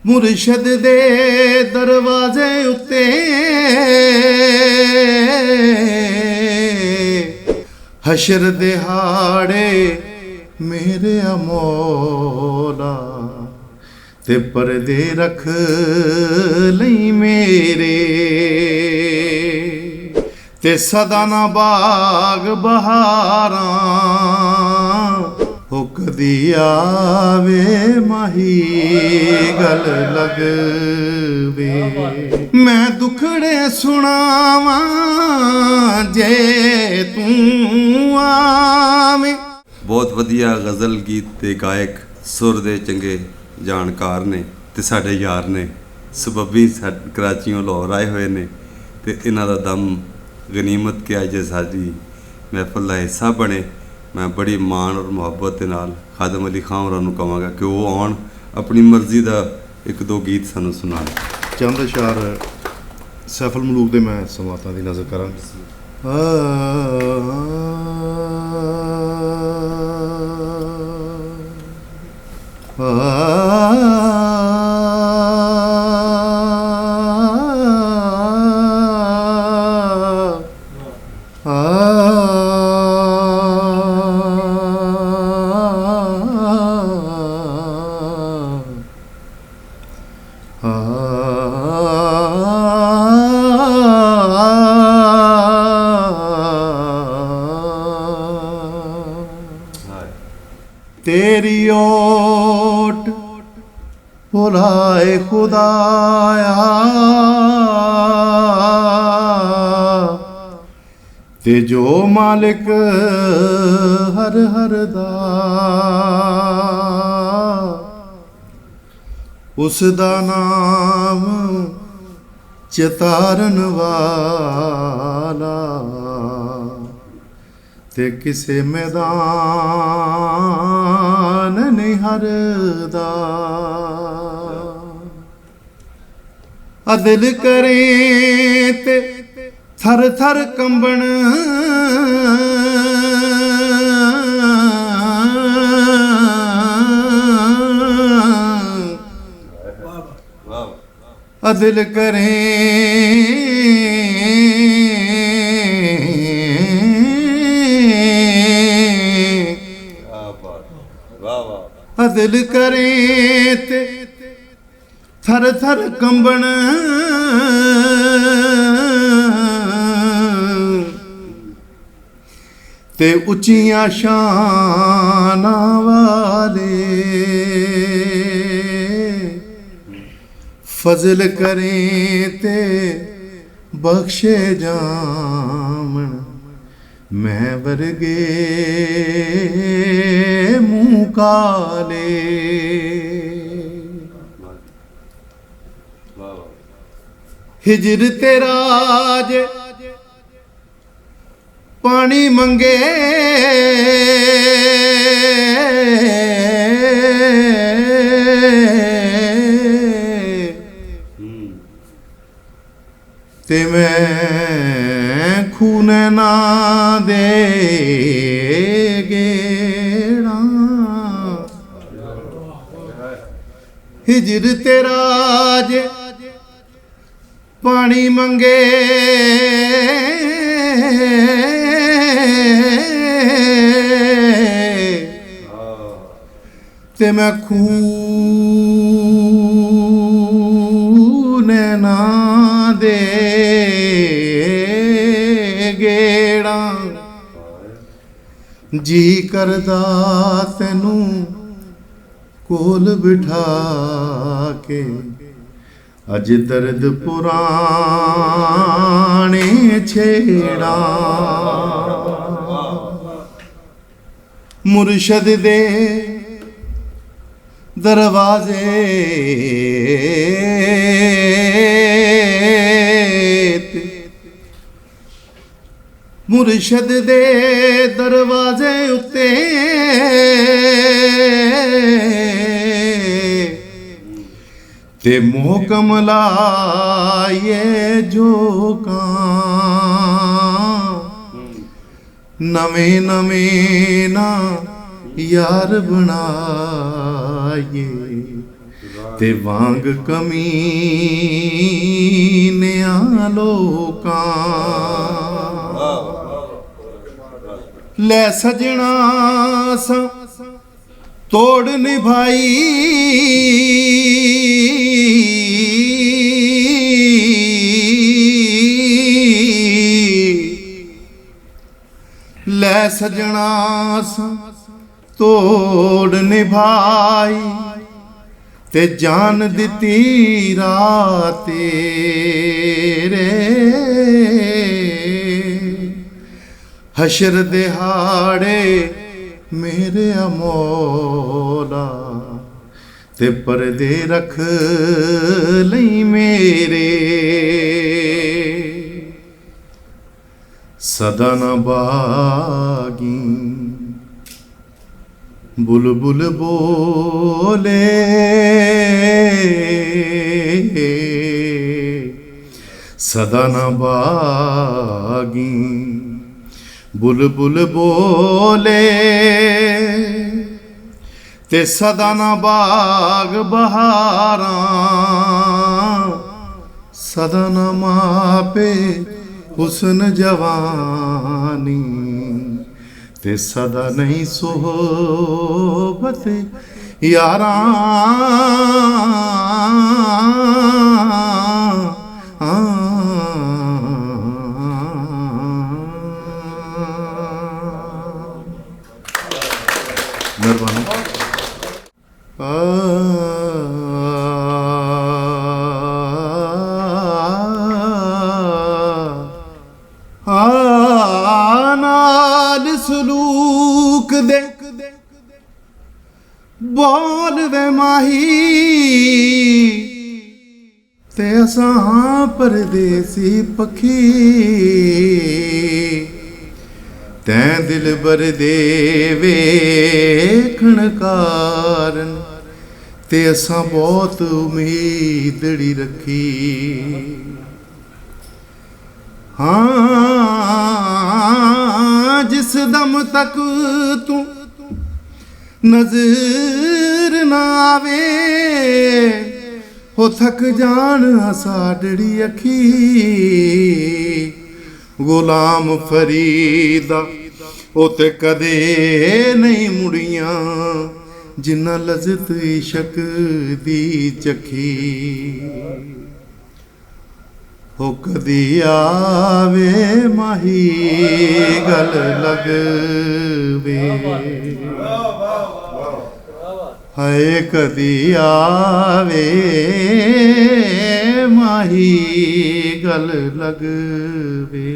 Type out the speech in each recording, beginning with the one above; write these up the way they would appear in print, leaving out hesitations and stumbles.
ਮੁਰਸ਼ਦ ਦੇ ਦਰਵਾਜ਼ੇ ਉੱਤੇ ਹਸ਼ਰ ਦਿਹਾੜੇ ਮੇਰੇ ਮੌਲਾ ਤੇ ਪਰਦੇ ਰੱਖ ਲਈ ਮੇਰੇ ਤੇ ਸਦਾ ਨਾ ਬਾਗ ਬਹਾਰਾਂ ਹੋ ਕਦੀ ਆਵੇ ਮਾਹੀ ਗਲ ਲਗਵੇ ਮੈਂ ਦੁਖੜੇ ਸੁਣਾਵਾਂ ਜੇ ਤੂੰ ਆਵੇਂ। ਬਹੁਤ ਵਧੀਆ ਗਜ਼ਲ ਗੀਤ ਤੇ ਗਾਇਕ ਸੁਰ ਦੇ ਚੰਗੇ ਜਾਣਕਾਰ ਨੇ ਤੇ ਸਾਡੇ ਯਾਰ ਨੇ ਸਬੱਬੀ ਕਰਾਚੀਓਂ ਲਾਹੌਰ ਆਏ ਹੋਏ ਨੇ ਤੇ ਇਹਨਾਂ ਦਾ ਦਮ ਗਨੀਮਤ ਕਿ ਅੱਜ ਸਾਡੀ ਮਹਿਫਲ ਦਾ ਹਿੱਸਾ ਬਣੇ। मैं बड़ी मान और मुहब्बत के नाल खादम अली खान होरां नूं कहांगा कि वो आउण अपनी मर्जी का एक दो गीत सानूं सुनाण। चंद अशार सैफुल मलूक दे मैं समातां दी नज़र तेरी ओट बुलाए खुदाया ते जो मालिक हर हर दा उस दा नाम चितारन वाला ते किसे मैदान नहीं हरदा अदिल करें ते थर थर कंबन अदिल करें दिल करे ते थर थर कंबन ते उच्चियां शानां वाले फजल करे ते बख्शे जामन मैं वर्गे मुँह काले हिजर तेरा जे पानी मंगे ते मैं खून ना दे गेड़ा हिजर तेरा जे पानी मंगे ते मैं खून ना दे गेड़ा जी करदा तैनू कोल बिठा के अज दर्द पुराने छेड़ा मुर्शद दे दरवाजे मुर्शद दे दरवाजे उत्ते ते मोहकम लाए जो नवे नवे ना यार बनाए ਤੇ ਵਾਂਗ ਕਮੀਨਿਆਂ ਲੋਕਾਂ ਲੈ ਸਜਣਾ ਸਾਂ ਤੋੜ ਨਿਭਾਈ ਲੈ ਸਜਣਾ ਸਾਂ ਤੋੜ ਨਿਭਾਈ ਤੇ ਜਾਨ ਦਿੱਤੀ ਰਾਤ ਤੇਰੇ ਹਸ਼ਰ ਦਿਹਾੜੇ ਮੇਰੇ ਮੌਲਾ ਤੇ ਪਰਦੇ ਰੱਖ ਲਈ ਮੇਰੇ ਸਦਾ ਨਾ ਬਾਗੀ बुलबुल बोले सदा न बागी बुलबुल बोले ते सदा न बाग बहारा सदा न मापे हुस्न जवानी ते सदा नहीं सोहबत यारा मेहरबानी सलूक दे बोल वे माही ते असां परदेसी पखी तैं दिल बर दे वेखण कारण ते असां बहुत उम्मीदड़ी रखी हाँ जिस दम तक तू नजर ना आवे हो थक जान साडड़ी अखी गुलाम फरीदा ओ ते कदे नहीं मुड़ियां जिन्ना लज़त इश्क दी चखी हो कदी आवे माही गल लगवे हाय कदी आवे माही गल लगवे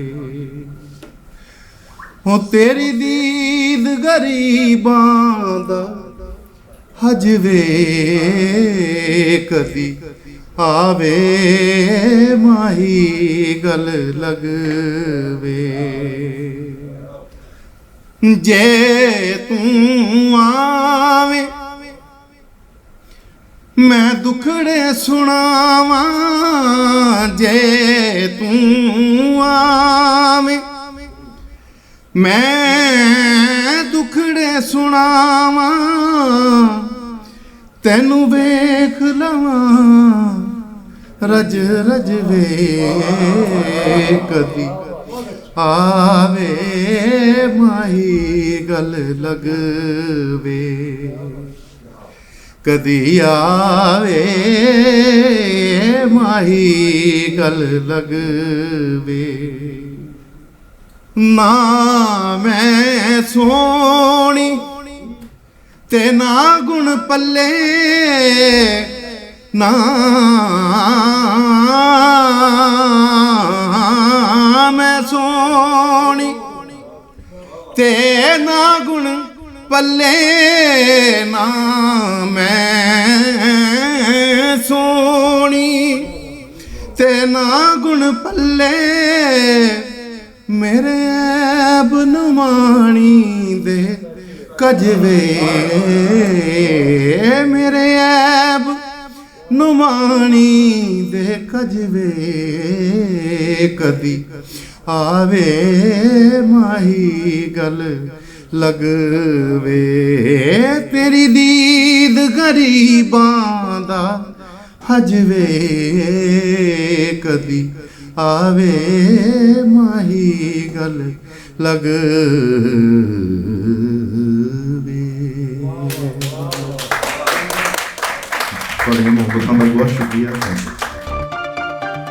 हो तेरी दीद गरीबां दा हजवे कदी आवे माही गल लगवे जे तू आवे मैं दुखड़े सुनावा जे तू आवे मैं दुखड़े सुनावा तैनू वेख लवां रज रज वे कदी आवे माही गल लगवे कदी आवे माही गल लगवे ना मैं सोनी ते ना गुण पल्ले ना मैं सोनी ते ना गुण पल्ले ना मैं सोनी ते ना गुण पल्ले मेरे ऐब नुमानी दे कजवे मेरे ऐब नुमानी दे कजवे कदी आवे माही गल लगवे तेरी दीद गरीबां दा ਹਜਵੇ ਕਦੀ ਆਵੇ ਮਾਹੀ ਗੱਲ ਲਗਵੇ। ਤੁਹਾਡੀਆਂ ਮੁਹੱਬਤਾਂ ਦਾ ਬਹੁਤ ਸ਼ੁਕਰੀਆ।